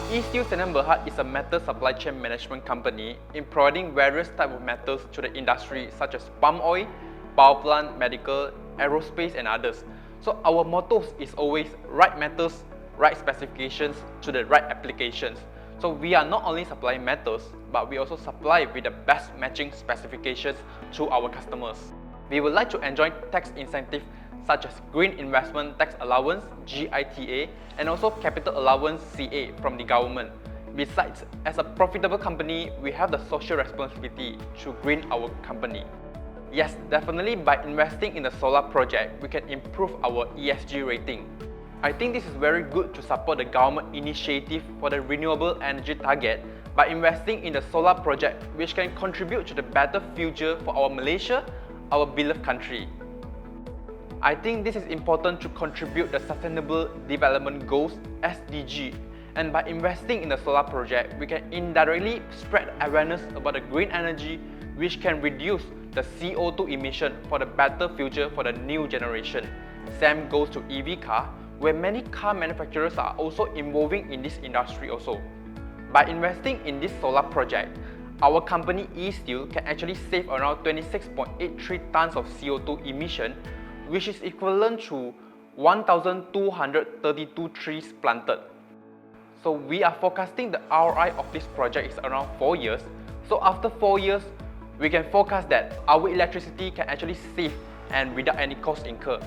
EcoSustainability is a metal supply chain management company in providing various types of metals to the industry such as palm oil, power plant, medical, aerospace and others. So our motto is always right metals, right specifications to the right applications. So we are not only supplying metals, but we also supply with the best matching specifications to our customers. We would like to enjoy tax incentives such as Green Investment Tax Allowance (GITA) and also Capital Allowance (CA) from the government. Besides, as a profitable company, we have the social responsibility to green our company. Yes, definitely by investing in the solar project, we can improve our ESG rating. I think this is very good to support the government initiative for the renewable energy target by investing in the solar project, which can contribute to the better future for our Malaysia, our beloved country. I think this is important to contribute the Sustainable Development Goals (SDG), and by investing in the solar project, we can indirectly spread awareness about the green energy, which can reduce the CO2 emission for the better future for the new generation. Same goes to EV car, where many car manufacturers are also involving in this industry also. By investing in this solar project, our company eSteel can actually save around 26.83 tons of CO2 emission, which is equivalent to 1,232 trees planted. So we are forecasting the ROI of this project is around 4 years. So after 4 years, we can forecast that our electricity can actually save and without any cost incurred.